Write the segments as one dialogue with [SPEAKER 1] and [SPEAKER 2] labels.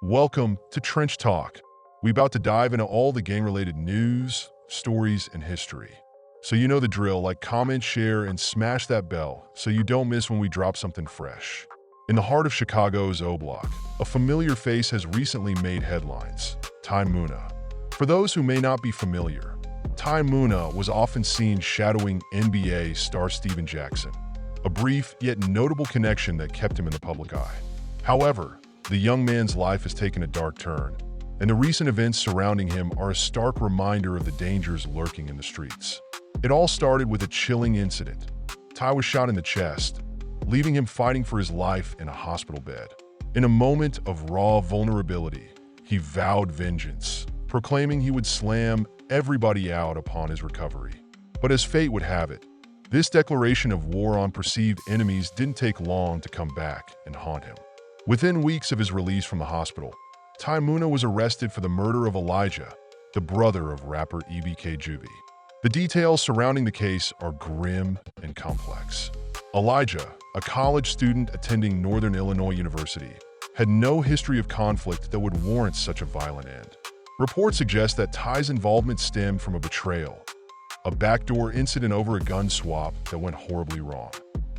[SPEAKER 1] Welcome to Trench Talk. We about to dive into all the gang-related news, stories, and history. So you know the drill, like, comment, share, and smash that bell so you don't miss when we drop something fresh. In the heart of Chicago's O Block, a familiar face has recently made headlines: Ty Munna. For those who may not be familiar, Ty Munna was often seen shadowing NBA star Stephen Jackson, a brief yet notable connection that kept him in the public eye. However, the young man's life has taken a dark turn, and the recent events surrounding him are a stark reminder of the dangers lurking in the streets. It all started with a chilling incident. Ty was shot in the chest, leaving him fighting for his life in a hospital bed. In a moment of raw vulnerability, he vowed vengeance, proclaiming he would slam everybody out upon his recovery. But as fate would have it, this declaration of war on perceived enemies didn't take long to come back and haunt him. Within weeks of his release from the hospital, Ty Munna was arrested for the murder of Elijah, the brother of rapper Juvie. The details surrounding the case are grim and complex. Elijah, a college student attending Northern Illinois University, had no history of conflict that would warrant such a violent end. Reports suggest that Ty's involvement stemmed from a betrayal, a backdoor incident over a gun swap that went horribly wrong.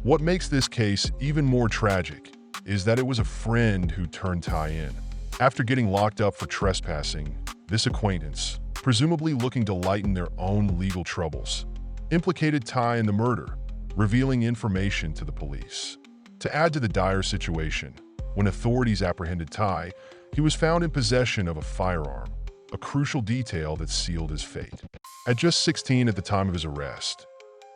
[SPEAKER 1] What makes this case even more tragic is that it was a friend who turned Ty in. After getting locked up for trespassing, this acquaintance, presumably looking to lighten their own legal troubles, implicated Ty in the murder, revealing information to the police. To add to the dire situation, when authorities apprehended Ty, he was found in possession of a firearm, a crucial detail that sealed his fate. At just 16 at the time of his arrest,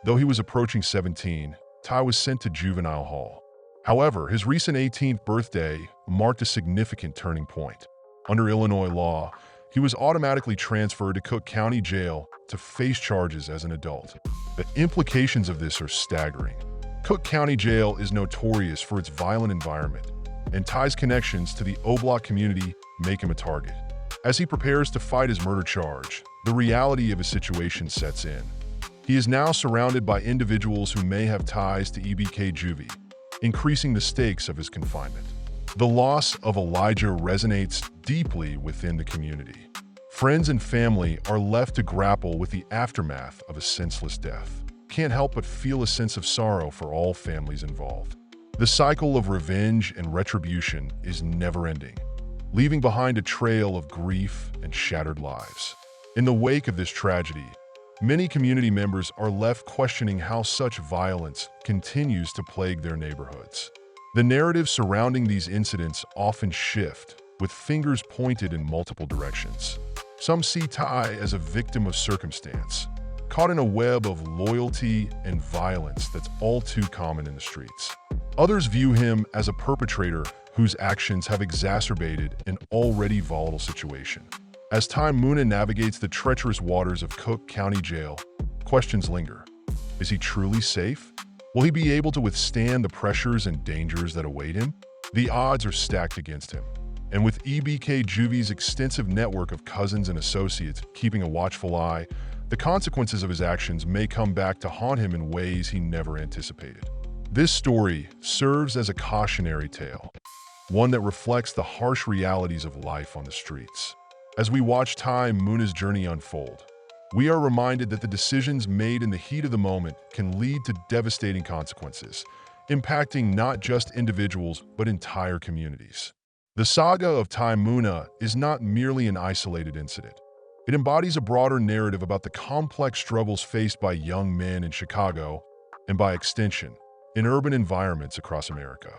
[SPEAKER 1] though he was approaching 17, Ty was sent to juvenile hall. However, his recent 18th birthday marked a significant turning point. Under Illinois law, he was automatically transferred to Cook County Jail to face charges as an adult. The implications of this are staggering. Cook County Jail is notorious for its violent environment, and Ty's connections to the O Block community make him a target. As he prepares to fight his murder charge, the reality of his situation sets in. He is now surrounded by individuals who may have ties to Juvie, increasing the stakes of his confinement. The loss of Elijah resonates deeply within the community. Friends and family are left to grapple with the aftermath of a senseless death. Can't help but feel a sense of sorrow for all families involved. The cycle of revenge and retribution is never-ending, leaving behind a trail of grief and shattered lives. In the wake of this tragedy, many community members are left questioning how such violence continues to plague their neighborhoods. The narratives surrounding these incidents often shift, with fingers pointed in multiple directions. Some see Ty as a victim of circumstance, caught in a web of loyalty and violence that's all too common in the streets. Others view him as a perpetrator whose actions have exacerbated an already volatile situation. As Ty Munna navigates the treacherous waters of Cook County Jail, questions linger. Is he truly safe? Will he be able to withstand the pressures and dangers that await him? The odds are stacked against him. And with Juvie's extensive network of cousins and associates keeping a watchful eye, the consequences of his actions may come back to haunt him in ways he never anticipated. This story serves as a cautionary tale, one that reflects the harsh realities of life on the streets. As we watch Ty Munna's journey unfold, we are reminded that the decisions made in the heat of the moment can lead to devastating consequences, impacting not just individuals but entire communities. The saga of Ty Munna is not merely an isolated incident. It embodies a broader narrative about the complex struggles faced by young men in Chicago and, by extension, in urban environments across America.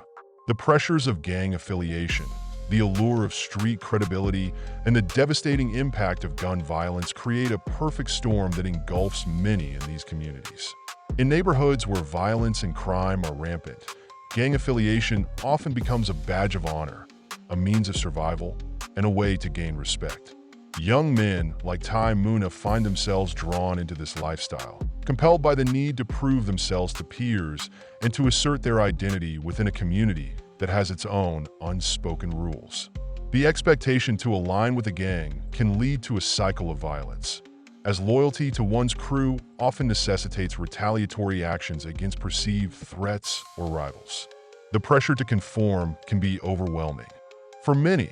[SPEAKER 1] The pressures of gang affiliation, the allure of street credibility, and the devastating impact of gun violence create a perfect storm that engulfs many in these communities. In neighborhoods where violence and crime are rampant, gang affiliation often becomes a badge of honor, a means of survival, and a way to gain respect. Young men like Ty Munna find themselves drawn into this lifestyle, compelled by the need to prove themselves to peers and to assert their identity within a community that has its own unspoken rules. The expectation to align with a gang can lead to a cycle of violence, as loyalty to one's crew often necessitates retaliatory actions against perceived threats or rivals. The pressure to conform can be overwhelming. For many,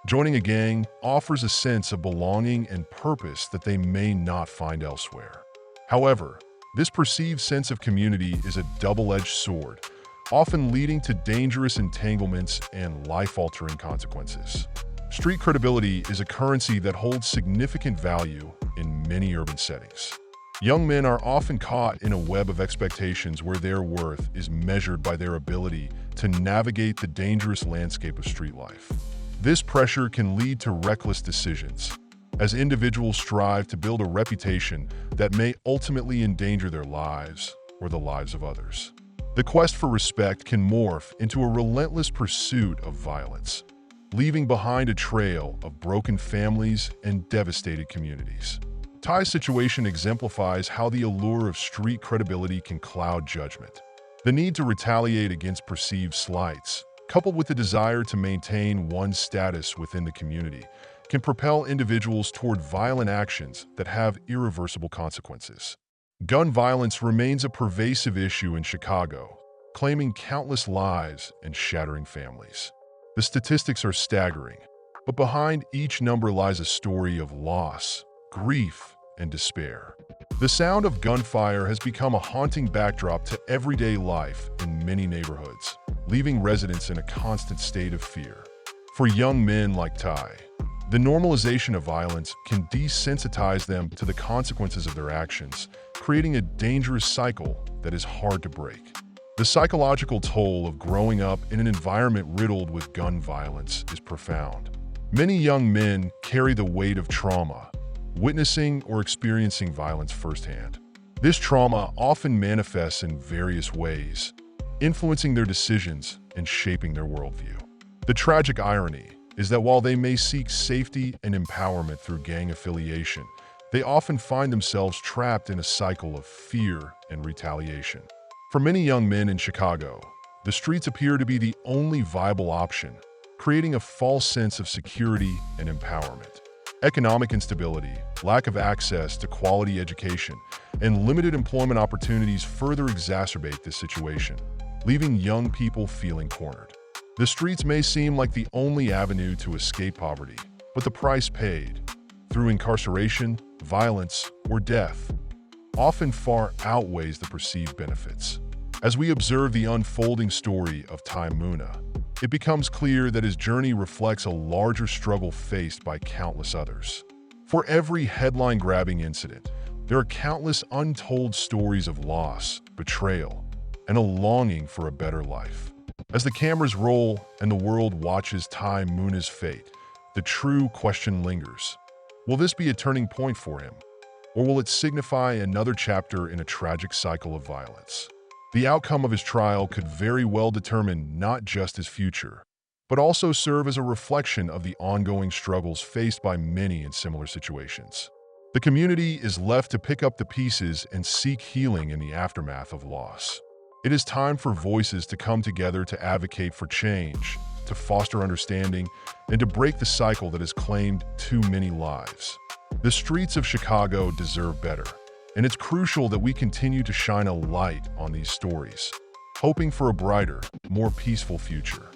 [SPEAKER 1] Joining a gang offers a sense of belonging and purpose that they may not find elsewhere. However, this perceived sense of community is a double-edged sword, often leading to dangerous entanglements and life-altering consequences. Street credibility is a currency that holds significant value in many urban settings. Young men are often caught in a web of expectations where their worth is measured by their ability to navigate the dangerous landscape of street life. This pressure can lead to reckless decisions, as individuals strive to build a reputation that may ultimately endanger their lives or the lives of others. The quest for respect can morph into a relentless pursuit of violence, leaving behind a trail of broken families and devastated communities. Ty's situation exemplifies how the allure of street credibility can cloud judgment. The need to retaliate against perceived slights, coupled with the desire to maintain one's status within the community, can propel individuals toward violent actions that have irreversible consequences. Gun violence remains a pervasive issue in Chicago, claiming countless lives and shattering families. The statistics are staggering, but behind each number lies a story of loss, grief, and despair. The sound of gunfire has become a haunting backdrop to everyday life in many neighborhoods, leaving residents in a constant state of fear. For young men like Ty, the normalization of violence can desensitize them to the consequences of their actions, creating a dangerous cycle that is hard to break. The psychological toll of growing up in an environment riddled with gun violence is profound. Many young men carry the weight of trauma, witnessing or experiencing violence firsthand. This trauma often manifests in various ways, influencing their decisions and shaping their worldview. The tragic irony is that while they may seek safety and empowerment through gang affiliation, they often find themselves trapped in a cycle of fear and retaliation. For many young men in Chicago, the streets appear to be the only viable option, creating a false sense of security and empowerment. Economic instability, lack of access to quality education, and limited employment opportunities further exacerbate this situation, leaving young people feeling cornered. The streets may seem like the only avenue to escape poverty, but the price paid, through incarceration, violence, or death, often far outweighs the perceived benefits. As we observe the unfolding story of Ty Munna, it becomes clear that his journey reflects a larger struggle faced by countless others. For every headline-grabbing incident, there are countless untold stories of loss, betrayal, and a longing for a better life. As the cameras roll and the world watches Ty Munna's fate, the true question lingers. Will this be a turning point for him, or will it signify another chapter in a tragic cycle of violence? The outcome of his trial could very well determine not just his future, but also serve as a reflection of the ongoing struggles faced by many in similar situations. The community is left to pick up the pieces and seek healing in the aftermath of loss. It is time for voices to come together to advocate for change, to foster understanding, and to break the cycle that has claimed too many lives. The streets of Chicago deserve better, and it's crucial that we continue to shine a light on these stories, hoping for a brighter, more peaceful future.